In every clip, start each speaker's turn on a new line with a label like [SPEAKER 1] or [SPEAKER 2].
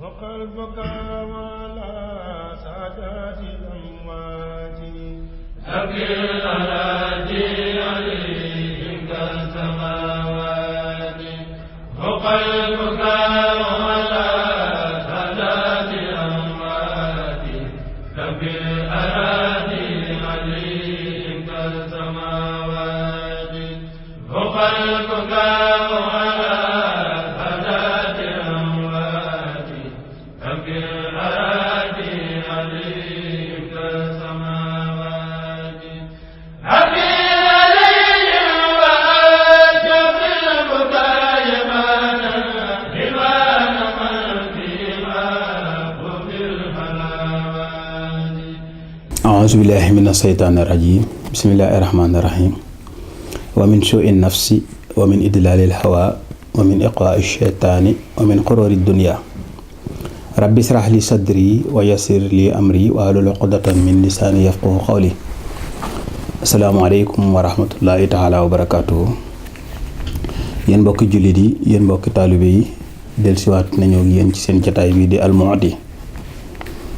[SPEAKER 1] وقلبك على سادات الأموات أبكي الأراضي عليهم كالسماوات وقلبك على سادات الأموات أبكي الأراضي عليهم كالسماوات وقلبك
[SPEAKER 2] أعوذ بالله من الشيطان الرجيم بسم الله الرحمن الرحيم ومن سوء النفس ومن إدلال الهوى ومن إقواء الشيطان ومن قرور الدنيا رب اشرح لي صدري ويسر لي أمري واحلل عقدة من لساني يفقهوا قولي السلام عليكم ورحمة الله تعالى وبركاته yéen mbokki jullit yi yéen mbokki taalibe yi dellusiwaat nañu ak yéen ci seen jotaay bi di Al Mouhty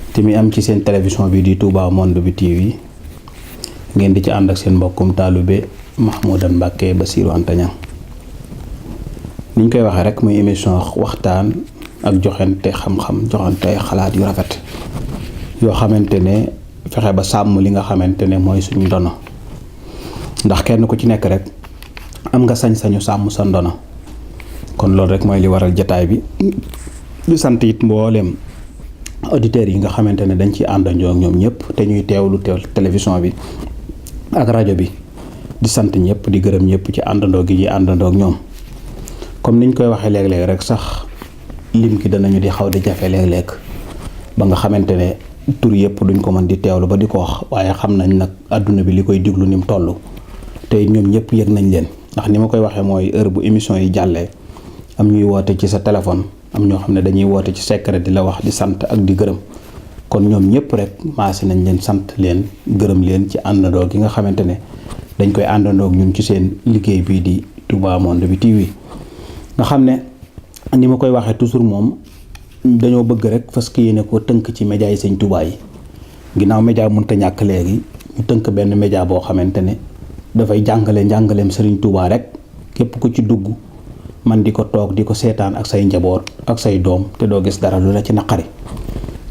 [SPEAKER 2] te mi am ci seen télévision bi di Touba Monde bi TV ngeen di ci ànd ak seen mbokkum taalibe Mahmoudan Mbacké Bassirou Anta Niang niñ koy waxee rek muy émission waxtaan ak joxante xam-xam joxante xalaat yu rafet yoo xamante ne fexe ba sàmm li nga xamante ne mooy suñu ndono ndax kenn ku ci nekk rek am nga sañ-sañu sàmm sa ndono kon loolu rek mooy li waral jotaay bi di sant it mbooleem auditeurs yi nga xamante ne dañ ciy àndandoo ak ñoom ñëpp te ñuy teewlu télévision bi ak rajo bi di sant ñëpp di gërëm ñëpp ci àndandoo gi ñuy àndandoo ak ñoom comme niñ koy waxee léeg-léeg rek sax lim ki danañu di xaw di jafe léeg-léeg ba nga xamante ne tur yëpp duñ ko mën di teewlu ba di ko wax waaye xam nañ nag àdduna bi li koy diglu ni mu toll te ñoom ñëpp yëg nañ leen ndax ni ma koy waxee mooy heure bu émission yi jàllee am ñuy woote ci sa téléphone am ñoo xam ne dañuy woote ci secret di la wax di sant ak di gërëm kon ñoom ñëpp rek maasi nañ leen sant leen gërëm leen ci àndandoo gi nga xamante ne dañ koy àndandoo ak ñun ci seen liggéey bii di Touba Monde bi TV nga xam ne ni ma koy waxee toujours moom dañoo bëgg rek fas yéene ko tënk ci média yi Sëñ Touba yi ginnaaw média mënut a ñàkk léegi ñu tënk benn média boo xamante ne dafay jàngale njàngaleem Sëriñ Touba rek képp ku ci dugg man di ko toog di ko seetaan ak say njaboot ak say doom te doo gis dara lu la ci naqari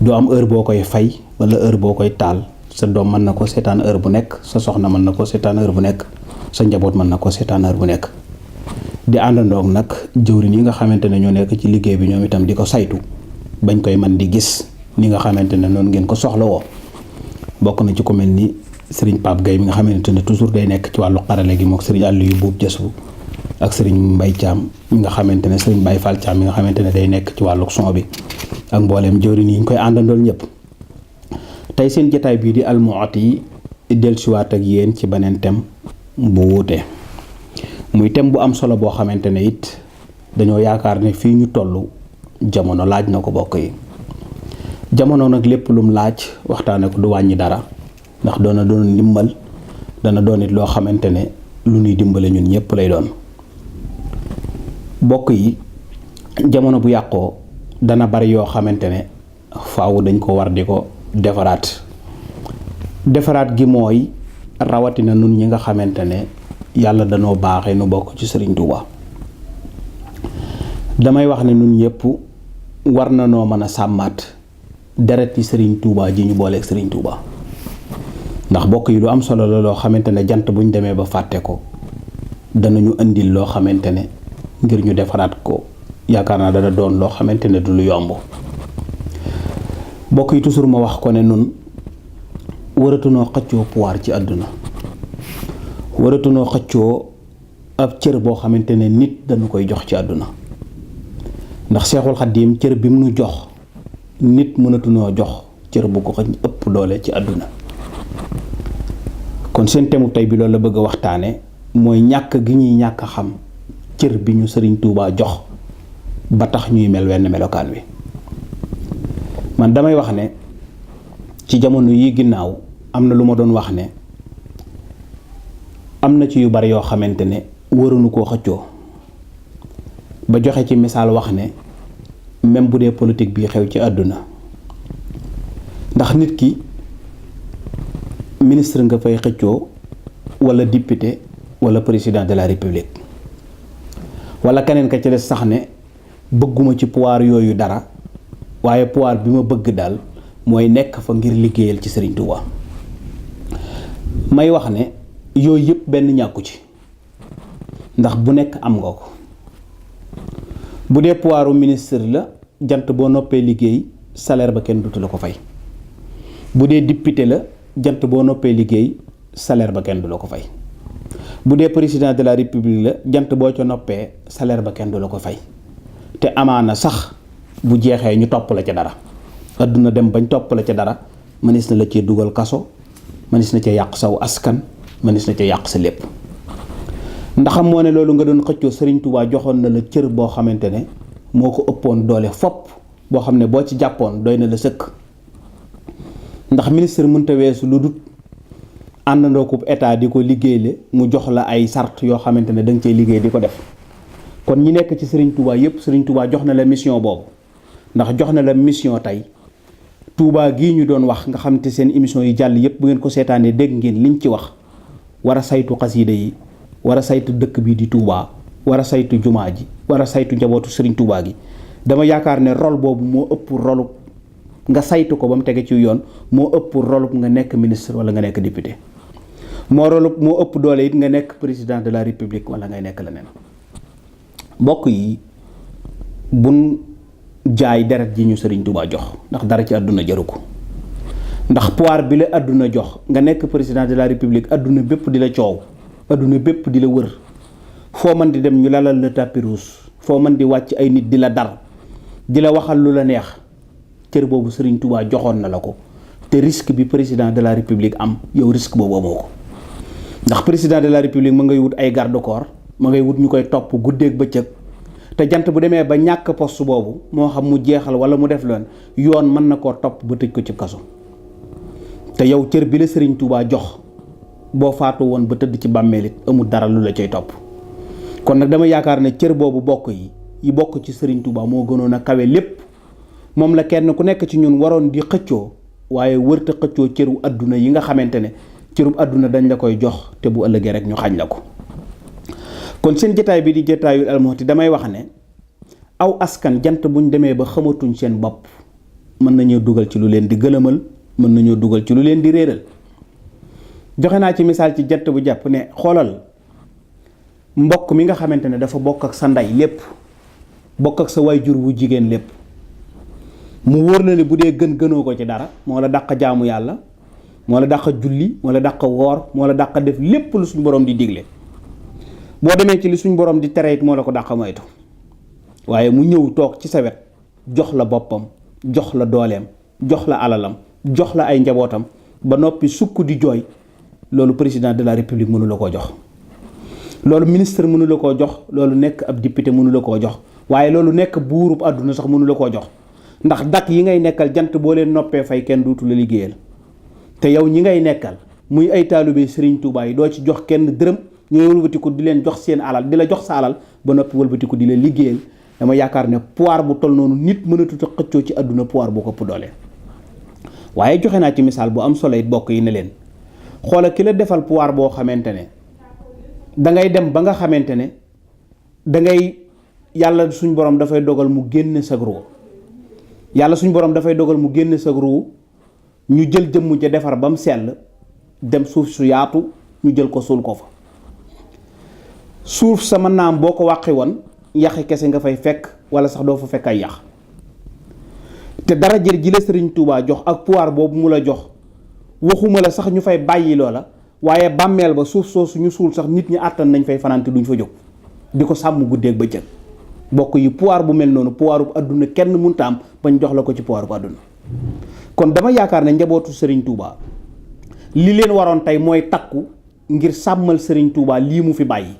[SPEAKER 2] doo am heure boo koy fay wala heure boo koy taal sa doom mën na ko seetaan heure bu nekk sa soxna mën na ko seetaan heure bu nekk sa njaboot mën na ko seetaan heure bu nekk di àndandoog nag jëwriñ yi nga xamante ne ñoo nekk ci liggéey bi ñoom itam di ko saytu bañ koy man di gis ni nga xamante ne noonu ngeen ko soxla woo bokk na ci ku mel ni Serigne Pape Gueye mi nga xamante ne toujours day nekk ci wàllu xarale gi mook Serigne Aliou Buub Jësu ak Serigne Mbaye Thiam mi nga xamante ne Serigne Baye Fall Thiam mi nga xamante ne day nekk ci wàllu son bi ak mbooleem jëwriñ yi ñu koy àndandool ñëpp tey seen jotaay bii di Al Mouhty yi dellusiwaat ak yéen ci beneen thème bu wuute muy thème bu am solo boo xamante ne it dañoo yaakaar ne fii ñu toll jamono laaj na ko bokk yi jamono nag lépp lum laaj waxtaane ko du wàññi dara ndax doona doon ndimbal dana doon it loo xamante ne lu ñuy dimbale ñun ñëpp lay doon bokk yi jamono bu yàqoo dana bari yoo xamante ne faaw dañ ko war di ko defaraat gi mooy rawatina nun ñi nga xamante ne yàlla danoo baaxee nu bokk ci Serigne Touba damay wax ne nun ñëpp war na noo mën a sàmmaat deret yi Serigne Touba ji ñu booleeg Serigne Touba ndax bokk yi lu am solo la loo xamante ne jant buñ demee ba fàtte ko danañu indil loo xamante ne ngir ñu defaraat ko yaakaar naa dana doon loo xamante ne du lu yomb bokk yi toujours ma wax ko ne nun waratunoo xëccoo pouvoir ci àdduna waratunoo xëccoo ab cër boo xamante ne nit dañu koy jox ci àdduna ndax Seexul Xadiim cër bi mu nu jox nit mënatunoo jox cër bu ko xëñ ëpp doole ci àdduna kon seen thème tey bi loolu la bëgg a waxtaane mooy ñàkk gi ñuy ñàkk xam cër bi ñu Sëriñ Tuubaa jox ba tax ñuy mel wenn melokaan wi man damay wax ne ci jamono yi ginnaaw am na lu ma doon wax ne am na ci yu bari yoo xamante ne waruñu koo xëccoo ba joxe ci misaal wax ne même bu dee politique bi xew ci àdduna ndax nit ki ministre nga fay xëccoo wala député wala président de la république wala keneen ka ci des sax ne bëgguma ci pouvoir yooyu dara waaye pouvoir bi ma bëgg daal mooy nekk fa ngir liggéeyal ci Serigne Touba may wax ne yooyu yëpp benn ñàkku ci ndax bu nekk am nga ko bu dee pouvoiru ministre la jant boo noppee liggéey salaire ba kenn dutu la ko fay bu dee député la jant boo noppee liggéey salaire ba kenn du la ko fay bu dee président de la république la jant boo ca noppee salaire ba kenn du la ko fay te amaana sax bu jeexee ñu topp la ca dara adduna dem bañ topp la ca dara mënees na la cee dugal kaso mënees na ca yàq saw askan mënees na ca yàq sa lépp ndaxam moo ne loolu nga doon xëccoo Serigne Touba joxoon na la cër boo xamante ne moo ko ëppoon doole fopp boo xam ne boo ci jàppoon doy na la sëkk ndax ministre mënta weesu lu dut àndandoo ko état di ko liggéeyle mu jox la ay sart yoo xamante ne da nga cay liggéey di ko def kon ñi nekk ci Serigne Touba yépp Serigne Touba jox na la mission boobu ndax jox na la mission tey Touba gii ñu doon wax nga xam te seen émission yi jàll yépp bu ngeen ko seetaanee dégg ngeen liñ ci wax war a saytu xasiida yi war a saytu dëkk bii di Touba war a saytu jumaa ji war a saytu njabootu Serigne Touba gi dama yaakaar ne rôle boobu moo ëpp rôle nga saytu ko ba mu tege ci yoon moo ëpp rôle nga nekk ministre wala nga nekk député moo ëpp doole it nga nekk président de la république wala ngay nekk leneen mbokk yi buñ jaay deret ji ñu Serigne Touba jox ndax dara ci àdduna jaru ko ndax pouvoir bi la àdduna jox nga nekk président de la république àdduna bépp di la coow àdduna bépp di la wër foo mën di dem ñu lalal la tapis rouge foo mën di wàcc ay nit di la dar di la waxal lu la neex cër boobu Serigne Touba joxoon na la ko te risque bi président de la république am yow risque boobu amoo ko ndax président de la république ma ngay wut ay garde corps ma ngay wut ñu koy topp guddeeg bëccëg te jant bu demee ba ñàkk poste boobu moo xam mu jeexal wala mu def leen yoon mën na koo topp ba tëj ko ci kaso te yow cër bi la Serigne Touba jox boo faatu woon ba tëdd ci bàmmeel it amul dara lu la cay topp kon nag dama yaakaar ne cër boobu bokk yi bokk ci Serigne Touba moo gënoon a kawe lépp moom la kenn ku nekk ci ñun waroon di xëccoo waaye wërta xëccoo cëru àdduna yi nga xamante ne cërub àdduna dañ la koy jox te bu ëllëgee rek ñu xañ la ko kon seen jotaay bi di jotaayul Almahdi damay wax ne aw askan jant buñ demee ba xamatuñ seen bopp mën nañoo dugal ci lu leen di gëlëmal mën nañoo dugal ci lu leen di réeral joxe naa ci misaal ci jant bu jàpp ne xoolal mbokk mi nga xamante ne dafa bokk ak sa ndey lépp bokk ak sa waajur wu jigéen lépp mu wóor na ne bu dee gënoo ko ci dara moo la dàq jaamu yàlla moo la dàq julli moo la dàq woor moo la dàq def lépp lu suñ borom di digle boo demee ci li suñ borom di tere it moo la ko dàq moytu waaye mu ñëw toog ci sa wet jox la boppam jox la dooleem jox la alalam jox la ay njabootam ba noppi sukk di jooy loolu président de la république mënu la koo jox loolu ministre mënu la koo jox loolu nekk ab député mënu la koo jox waaye loolu nekk buurub àdduna sax mënu la koo jox ndax dak yi ngay nekkal jant boo leen noppee fay kenn duutu la liggéeyal te yow ñi ngay nekkal muy ay taalibe Serigne Touba yi doo ci jox kenn dërëm ñooy wëlbatiku di leen jox seen alal di la jox sa alal ba noppi wëlbatiku di la liggéeyal dama yaakaar ne pouvoir bu toll noonu nit mënatut a xëccoo ci àdduna pouvoir bu ko ëpp doole waaye joxe naa ci misaal bu am solo it bokk yi ne leen xoola ki la defal pouvoir boo xamante ne dangay dem ba nga xamante ne dangay yàlla suñ borom dafay dogal mu génne sa ruu yàlla suñ borom dafay dogal mu génne sa ruu ñu jël jëmm ja defar ba mu sell dem suuf su yaatu ñu jël ko suul ko fa suuf sa mën naa am boo ko wàqi woon yaxi kese nga fay fekk wala sax doo fa fekk ay yax te dara jër ji la Serigne Touba jox ak pouvoir boobu mu la jox waxuma la sax ñu fay bàyyi loola waaye bàmmeel ba suuf soosu ñu suul sax nit ñi àttan nañ fay fanante duñ fa jóg di ko sàmm guddeeg bëccëg bokk yi pouvoir bu mel noonu pouvoir bu àdduna kenn mënta am bañ jox la ko ci pouvoir bu àdduna kon dama yaakaar ne njabootu Serigne Touba li leen waroon tey mooy takku ngir sàmmal Serigne Touba lii mu fi bàyyi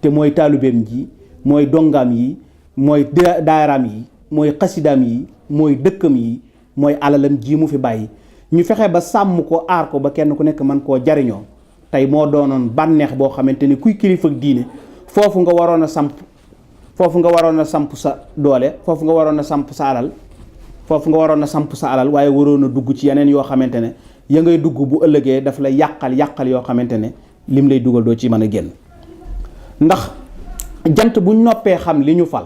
[SPEAKER 2] te mooy taalibeem ji mooy dongaam yi mooy daaraam yi mooy xasidaam yi mooy dëkkam yi mooy alalam ji mu fi bàyyi ñu fexe ba sàmm ko aar ko ba kenn ku nekk man koo jariñoo tey moo doonoon bànneex boo xamante ni kuy kilifa ak diine foofu nga waroon a samp foofu nga waroon a samp sa doole, foofu nga waroon a samp sa alal, foofu nga waroon a samp sa alal, waaye waroon a dugg ci yeneen yoo xamante ne ya ngay dugg bu ëllëgee daf lay yàqal yoo xamante ne lim lay dugal doo ci mën a génn. ndax jant buñ noppee xam li ñu fal,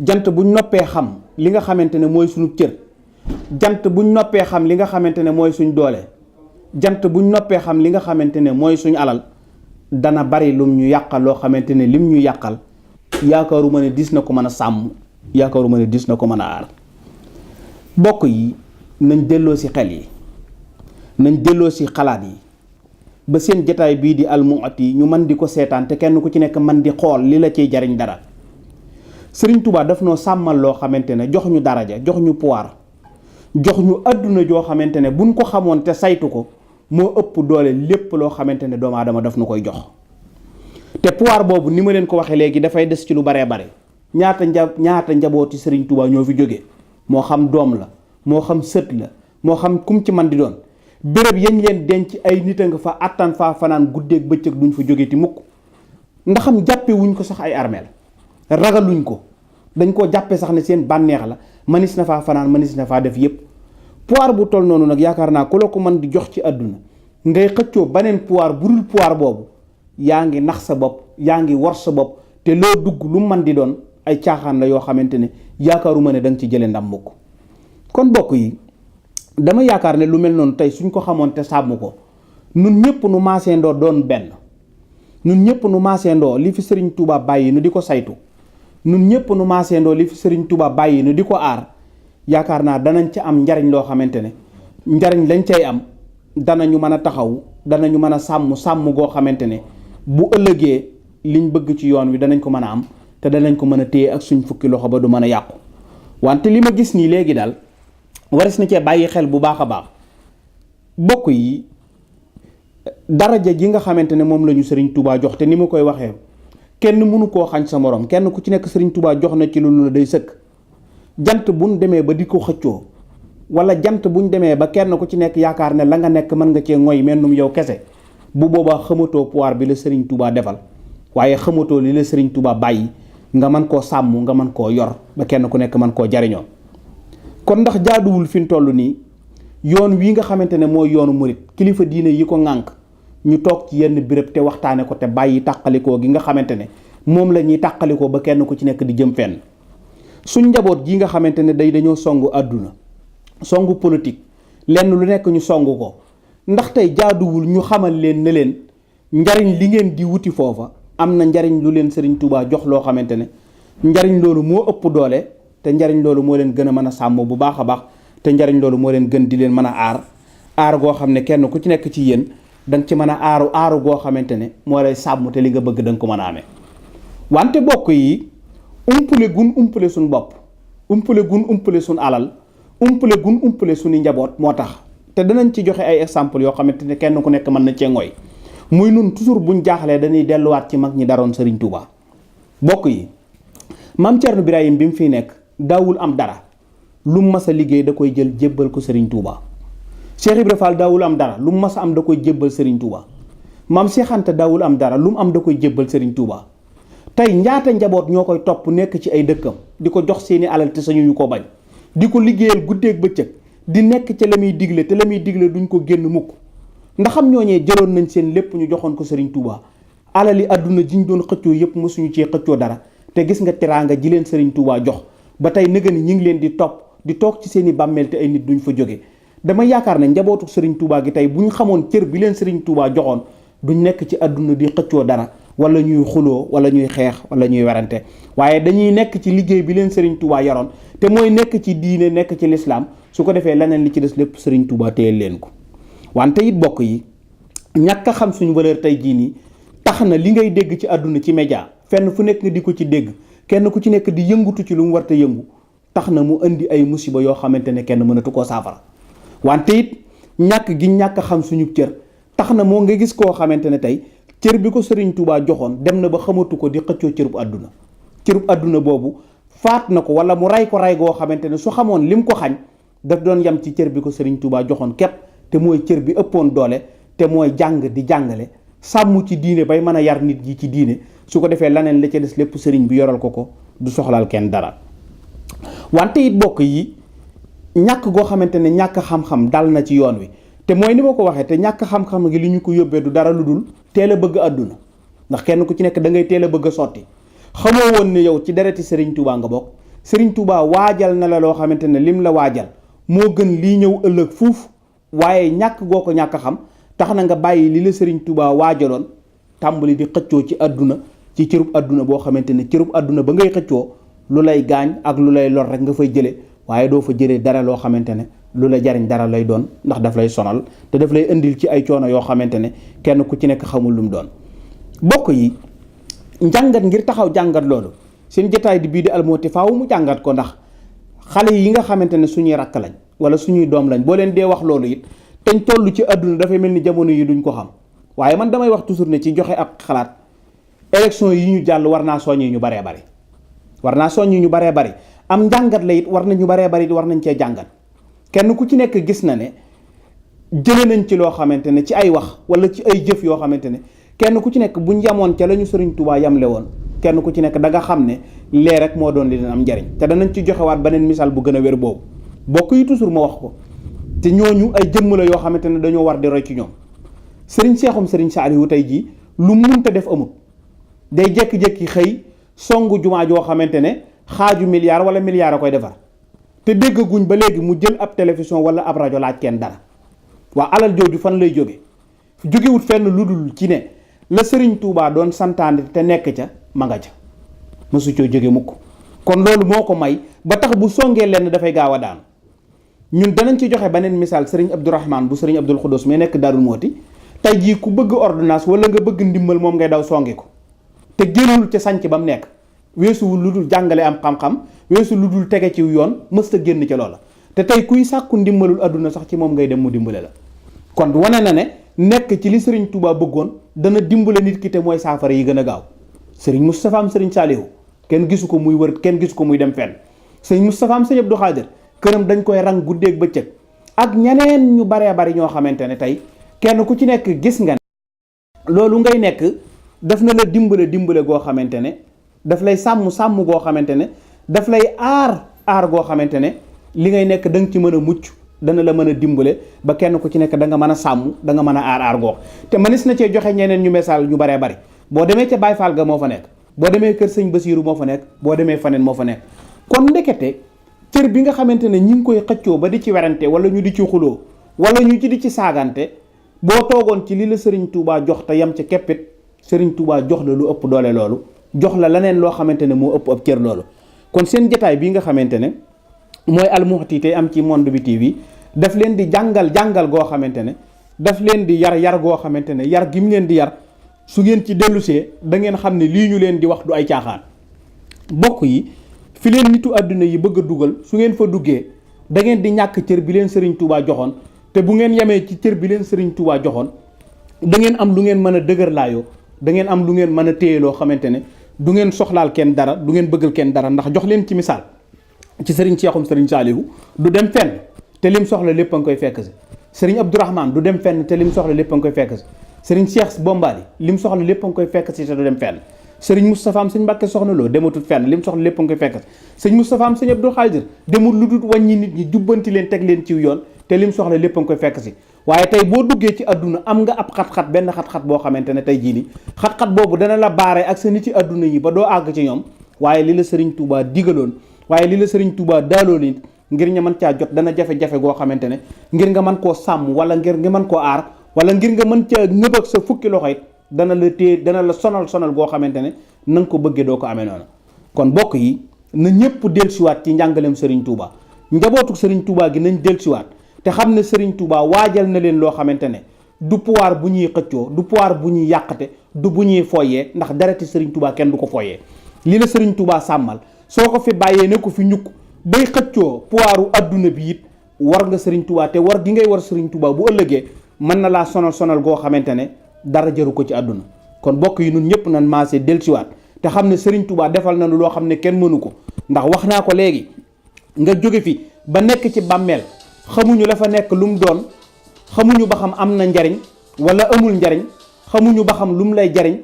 [SPEAKER 2] jant buñ noppee xam li nga xamante ne mooy suñu cër, jant buñ noppee xam li nga xamante ne mooy suñ doole, jant buñ noppee xam li nga xamante ne mooy suñ alal, dana bari lum ñu yàqal loo xamante ne lim ñu yàqal yaakaaruma ne dis na ko mën a sàmm, yaakaaruma ne dis na ko mën a aar. bokk yi nañ delloo si xel yi, nañ delloo si xalaat yi ba seen jataay bii di Al Mouhty ñu mën di ko seetaan te kenn ku ci nekk man di xool li la ciy jariñ dara. Sëriñ Tuubaa daf noo sàmmal loo xamante ne jox ñu daraja, jox ñu pouvoir, jox ñu àdduna joo xamante ne buñ ko xamoon te saytu ko moo ëpp doole lépp loo xamante ne doomu aadama daf nu koy jox. te pouvoir boobu ni ma leen ko waxee léegi dafay des ci lu baree bare. ñaata njabooti Sëriñ Tuubaa ñoo fi jóge, moo xam doom la, moo xam sët la, moo xam kum ci man di doon, béréb yañ leen denc ay nit a nga fa attan faa fanaan guddeeg bëccëg duñ fa jóge ti mukk. ndaxam jàppe wuñ ko sax ay armeel, ragaluñ ko, dañ koo jàppe sax ne seen bànneex la, manis na faa fanaan, manis na faa def yépp. pouvoir bu toll noonu nag yaakaar naa ku la ko mën di jox ci àdduna ngay xëccoo beneen pouvoir bu dul pouvoir boobu, yaa ngi nax sa bopp, yaa ngi war sa bopp, te loo dugg lu mën di doon ay caaxaan la yoo xamante ne yaakaaruma ne da nga ci jëlee ndam mukk. kon bokk yi dama yaakaar ne lu mel noonu tey suñ ko xamoon te sàmm ko, nun ñëpp nu maaseendoo doon benn, nun ñëpp nu maaseendoo li fi Sëriñ Tuubaa bàyyi nu di ko saytu, nun ñëpp nu maaseendoo li fi Sëriñ Tuubaa bàyyi nu di ko aar, yaakaar naa danañ ci am njariñ loo xamante ne njariñ lañ cay am danañu mën a taxaw, danañu mën a sàmm goo xamante ne bu ëllëgee liñ bëgg ci yoon wi danañ ko mën a am te danañ ko mën a téye ak suñ fukki loxo ba du mën a yàqu. wante li ma gis nii léegi daal waris na cee bàyyi xel bu baax a baax. bokk yi daraja ji nga xamante ne moom la ñu Sëriñ Tuubaa jox, te ni ma koy waxee kenn mënu koo xañ sa morom, kenn ku ci nekk Sëriñ Tuubaa jox na ci lu la day sëkk. jant buñ demee ba di ko xëccoo, wala jant buñ demee ba kenn ku ci nekk yaakaar ne la nga nekk mën nga cee ngoy mennum yow kese, bu boobaa xamatoo pouvoir bi la Sëriñ Tuubaa defal, waaye xamatoo li la Sëriñ Tuubaa bàyyi nga mën koo sàmm, nga mën koo yor ba kenn ku nekk mën koo jariñoo. kon ndax jaaduwul fi mu toll nii yoon wii nga xamante ne mooy yoonu murit, kilifa diine yi ko ŋànk ñu toog ci yenn béréb te waxtaane ko te bàyyi tàqalikoo gi nga xamante ne moom la ñuy tàqalikoo ba kenn ku ci nekk di jëm fenn. suñ njaboot gi nga xamante ne dañoo songu àdduna, songu politique, lenn lu nekk ñu songu ko, ndax tey jaaduwul ñu xamal leen ne leen njariñ li ngeen di wuti foofa am na njariñ lu leen Sëriñ Tuubaa jox loo xamante ne njariñ loolu moo ëpp doole, te njariñ loolu moo leen gën a mën a sàmm bu baax a baax, te njariñ loolu moo leen gën di leen mën a aar goo xam ne kenn ku ci nekk ci yéen danga ci mën a aaru goo xamante ne moo lay sàmm te li nga bëgg danga ko mën a amee. wante bokk yi umpale suñ bopp, umpale suñ alal, umpale suñu njaboot moo tax, te danañ ci joxe ay exemple yoo xamante ne kenn ku nekk mën na cee ngoy. muy nun toujours buñ jaaxlee dañuy delluwaat ci mag ñi daroon Sëriñ Tuubaa. bokk yi maam Cerno Birahim bi mu fiy nekk daawul am dara, lu mu mas a liggéey da koy jël jébbal ko Sëriñ Tuubaa. Cheikh Ibra Fall daawul am dara, lu mu mas a am da koy jébbal Sëriñ Tuubaa. maam Cheikh Anta daawul am dara, lu mu am da koy jébbal Sëriñ Tuubaa. tey ñaata njaboot ñoo koy topp nekk ci ay dëkkam di ko jox seeni alal te sañu ñu ko bañ, di ko liggéeyal guddeeg bëccëg, di nekk ca la muy digle te la muy digle duñ ko génn mukk. ndaxam ñooñee jëloon nañ seen lépp ñu joxoon ko Sëriñ Tuubaa, alali àdduna jiñ doon xëccoo yépp mësuñu cee xëccoo dara, te gis nga teraanga ji leen Sëriñ Tuubaa jox ba tey nëga ni ñi ngi leen di topp di toog ci seeni bàmmeel te ay nit duñ fa jóge. dama yaakaar ne njabootu Sëriñ Tuubaa gi tey bu ñu xamoon cër bi leen Sëriñ Tuubaa joxoon duñ nekk ci àdduna di xëccoo dara, wala ñuy xuloo, wala ñuy xeex, wala ñuy werante, waaye dañuy nekk ci liggéey bi leen Sëriñ Tuubaa yaroon, te mooy nekk ci diine, nekk ci lislaam. su ko defee leneen li ci des lépp Sëriñ Tuubaa téyel leen ko. wante it bokk yi ñàkk a xam suñu valeur tey jii nii tax na li ngay dégg ci àdduna ci média fenn fu nekk nga di ko ci dégg, kenn ku ci nekk di yëngutu ci lu mu war te yëngu, tax na mu indi ay musiba yoo xamante ne kenn mënatu koo saafara. wante it ñàkk gi ñàkk a xam suñu cër tax na moo nga gis koo xamante ne tey cër bi ko Sëriñ Tuubaa joxoon dem na ba xamatu ko di xëccoo cërub àdduna boobu faat na ko, wala mu ray ko ray goo xamante ne su xamoon lim ko xañ daf doon yem ci cër bi ko Sëriñ Tuubaa joxoon képp, te mooy cër bi ëppoon doole, te mooy jàng di jàngale, sàmm ci diine bay mën a yar nit yi ci diine, su ko defee laneen la ca des lépp sëriñ bi yoral ko du soxlaal kenn dara. wante it bokk yi ñàkk goo xamante ne ñàkk xam-xam dal na ci yoon wi, te mooy ni ma ko waxee, te ñàkk xam-xam gi li ñu ko yóbbee du dara lu dul teel a bëgg àdduna. ndax kenn ku ci nekk da ngay teel a bëgg a sotti. xamoo woon ne yow ci dereti Serigne Touba nga bokk. Serigne Touba waajal na la loo xamante ne lim la waajal moo gën lii ñëw ëllëg fuuf, waaye ñàkk goo ko ñàkk xam tax na nga bàyyi li la Serigne Touba waajaloon tàmbali di xëccoo ci àdduna, ci cërub àdduna boo xamante ne cërub àdduna ba ngay xëccoo lu lay gaañ ak lu lay lor rek nga fay jëlee, waaye doo fa jëlee dara loo xamante ne lu la jariñ dara lay doon, ndax daf lay sonal te daf lay indil ci ay coono yoo xamante ne kenn ku ci nekk xamul lu mu doon. bokk yi njàngat ngir taxaw jàngat loolu seen jotaay bii di Almoti faaw mu jàngat ko, ndax xale yi nga xamante ne suñuy rakk lañ wala suñuy doom lañ, boo leen dee wax loolu it teñ toll ci àdduna dafay mel ni jamono yi duñ ko xam. waaye man damay wax toujours ne ci joxe ab xalaat, élection yi ñu jàll war naa soññi ñu baree bari, war naa soññi ñu baree bari. am njàngat la it war nañu baree bari war nañ cee jàngat. kenn ku ci nekk gis na ne jële nañ ci loo xamante ne ci ay wax wala ci ay jëf yoo xamante ne kenn ku ci nekk buñ yamoon ca la ñu Sëriñ Tuubaa yamle woon, kenn ku ci nekk da nga xam ne lee rek moo doon li leen am njariñ. te danañ ci joxewaat beneen misaal bu gën a wér boobu. bokk yi toujours ma wax ko, te ñooñu ay jëmm la yoo xamante ne dañoo war di roy ci ñoom. sëriñ Seexum Sëriñ Saaliwu tey jii lu munta def amut, day jékki-jékki xëy songu jumaa joo xamante ne xaaju milliard wala milliard a koy defar, te déggaguñ ba léegi mu jël ab télévision wala ab rajo laaj kenn dara. waa alal jooju fan lay jóge? jógewut fenn lu dul ci ne la Sëriñ Tuubaa doon santaane te nekk ca ma nga ca, mësu coo jóge mukk. kon loolu moo ko may ba tax bu songee lenn dafay gaaw a daanu. ñun danañ ci joxe beneen misaal, Sëriñ Abdourahman bu Sëriñ Abdul Xudoos mais nekk Daarul Mooti. tey jii ku bëgg ordonnance wala nga bëgg ndimbal moom ngay daw songi ko, te génnul ca sanc ba mu nekk, weesuwul lu dul jàngale am xam-xam, weesu lu dul tege ci yoon, mës ta génn ca loola. te tey kuy sàkku ndimbalul àdduna sax ci moom ngay dem mu dimbale la. kon wane na ne nekk ci li Sëriñ Tuubaa bëggoon dana dimbale nit ki, te mooy saafara yi gën a gaaw. Sëriñ Moustapha am Sëriñ Saalihu kenn gisu ko muy wër, kenn gisu ko muy dem fenn. Sëriñ Moustapha am Sëriñ Abdou Xaadir këram dañ koy rang guddeeg bëccëg, ak ñeneen ñu baree bari ñoo xamante ne tey kenn ku ci nekk gis nga ne loolu ngay nekk daf na la dimbale goo xamante ne daf lay sàmm goo xamante ne daf lay aar goo xamante ne li ngay nekk da nga ci mën a mucc, dana la mën a dimbale ba kenn ku ci nekk da nga mën a sàmm, da nga mën a aar goo. te manis na cee joxe ñeneen ñu misaal ñu baree bari. boo demee ca Baay Faal ga moo fa nekk, boo demee kër sëñ Basiiru moo fa nekk, boo demee faneen moo fa nekk. kon ndekete cër bi nga xamante ne ñi ngi koy xëccoo ba di ci werante wala ñu di ci xuloo wala ñu ci di ci saagante, boo toogoon ci li la Sëriñ Tuubaa jox te yam ca keppit, Sëriñ Tuubaa jox la lu ëpp doole loolu, jox la leneen loo xamante ne moo ëpp ab cër loolu. kon seen jotaay bii nga xamante ne mooy Almuhti tey am ci Monde bi TV daf leen di jàngal goo xamante ne daf leen di yar goo xamante ne yar gi mu leen di yar, su ngeen ci dellusee da ngeen xam ne lii ñu leen di wax du ay caaxaan. bokk yi fi leen nitu àdduna yi bëgg a dugal, su ngeen fa duggee da ngeen di ñàkk cër bi leen Sëriñ Tuubaa joxoon. te bu ngeen yemee ci cër bi leen Sëriñ Tuubaa joxoon, da ngeen am lu ngeen mën a dëgër laayoo, da ngeen am lu ngeen mën a téye loo xamante ne du ngeen soxlaal kenn dara, du ngeen bëggal kenn dara. ndax jox leen ci misaal, ci Sëriñ Seexum Sëriñ Saalihu du dem fenn te lim soxla lépp a nga koy fekk si. Sëriñ Abdourahman du dem fenn te lim soxla lépp a nga koy fekk si. Sëriñ Cheikh Bombali lim soxla lépp a nga koy fekk si te du dem fenn. Sëriñ Moustapha am Sëñ Mbàkke Soxna Lo dematut fenn, lim soxla lépp a nga koy fekk si. Sëñ Moustapha am Sëñ Abdou Xaadir demul lu dul wàññi nit ñi, jubbanti leen, teg leen ciw yoon, te lim soxla lépp a nga koy fekk si. waaye tey boo duggee ci àdduna am nga ab xat-xat, benn xat-xat boo xamante ne tey jii nii xat-xat boobu dana la baare ak sa nit ci àdduna yi ba doo àgg ci ñoom. waaye li la Sëriñ Tuubaa digaloon, waaye li la Sëriñ Tuubaa daaloon it ngir nga mën caa jot dana jafe-jafe goo xamante ne ngir nga mën koo sàmm wala ngir nga mën koo aar wala ngir nga mën caa ngëb ak sa fukki loxo it dana la téye, dana la sonal goo xamante ne na nga ko bëggee doo ko amee noonu. kon bokk yi na ñëpp dellusiwaat ci njàngaleem Sëriñ Tuubaa, njabootu Sëriñ Tuubaa gi nañ dellusiwaat te xam ne Sëriñ Tuubaa waajal na leen loo xamante ne du pouvoir bu ñuy xëccoo, du pouvoir bu ñuy yàqate, du bu ñuy foyee, ndax dereti Sëriñ Tuubaa kenn du ko foyee. li la Sëriñ Tuubaa sàmmal soo ko fi bàyyee ne ko fi ñukk bay xëccoo pouvoiru adduna bi it war nga Sëriñ Tuubaa, te war gi ngay war Sëriñ Tuubaa bu ëllëgee mën na laa sonal goo xamante ne dara jaru ko ci àdduna. kon bokk yi nun ñëpp nan maasee dellusiwaat te xam ne Sëriñ Tuubaa defal na lu loo xam ne kenn mënu ko. ndax wax naa ko léegi, nga jóge fi ba nekk ci bàmmeel xamuñu la fa nekk lu mu doon, xamuñu ba xam am na njariñ wala amul njariñ, xamuñu ba xam lu mu lay jariñ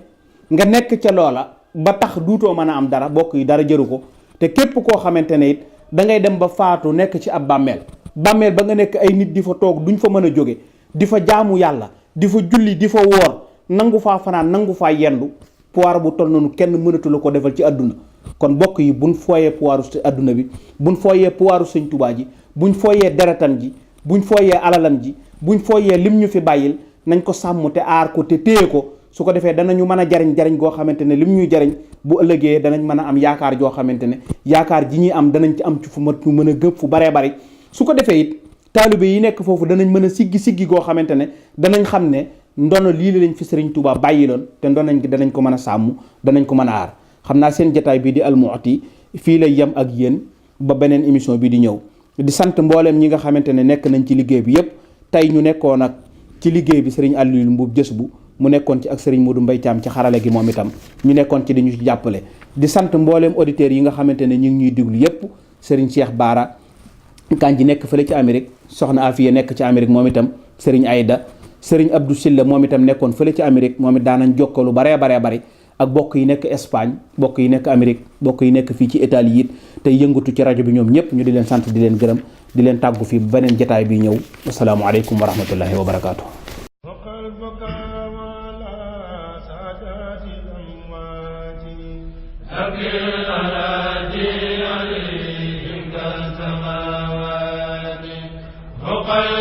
[SPEAKER 2] nga nekk ca loola ba tax duutoo mën a am dara. bokk yi dara jëru ko. te képp koo xamante ne it da ngay dem ba faatu nekk ci ab bàmmeel ba nga nekk ay nit di fa toog duñ fa mën a jóge di fa jaamu yàlla di fa julli di fa woor nangu faa fanaan nangu faa yendu pouvoir bu toll noonu kenn mënatu la ko defal ci àdduna. kon bokk yi buñ fooyee pouvoiru àdduna bi, buñ fooyee pouvoiru sëñ Tuubaa ji, buñ fooyee deretam ji, buñ fooyee alalam ji, buñ fooyee lim ñu fi bàyyil, nañ ko sàmm te aar ko te téye ko. su ko defee danañu mën a jariñ goo xamante ne lim ñuy jariñ bu ëllëgee danañ mën a am yaakaar joo xamante ne yaakaar ji ñuy am danañ ci am ci fu mat ñu mën a gëpp fu baree bari. su ko defee it taalibe yi nekk foofu danañ mën a siggi goo xamante ne danañ xam ne ndono lii lañ fi Sëriñ Tuubaa bàyyiloon te ndonañ gi danañ ko mën a sàmm, danañ ko mën a aar. xam naa seen jotaay bii di Al Mouhty fii lay yem ak yéen ba beneen émission bi di ñëw. di sant mbooleem ñi nga xamante ne nekk nañ ci liggéey bi yépp. tey ñu nekkoon ak ci liggéey bi Sëriñ Aliou Mbuub Jësbu mu nekkoon ci ak Sëriñ Modou Mbaye Thiam ci xarale gi moom itam ñu nekkoon ci di ñu ci jàppale. di sant mbooleem auditeurs yi nga xamante ne ñu ngi ñuy déglu yépp. Sëriñ Cheikh Baara kan ji nekk fële ci Amérique, soxna Afiya nekk ci Amérique moom itam, Sëriñ Ayda, Sëriñ Abdou Silla moom itam nekkoon fële ci Amérique moom it daanañ jokkalu baree bari ak bokk yi nekk Espagne, bokk yi nekk Amérique, bokk yi nekk fii ci Italie it tey yëngatu ci rajo bi ñoom ñëpp ñu di leen sant di leen gërëm di leen tàggu fii beneen jotaay bi ñëw. Assalaamu aleykum wa rahmatullahi wa barakaatu.
[SPEAKER 1] وقل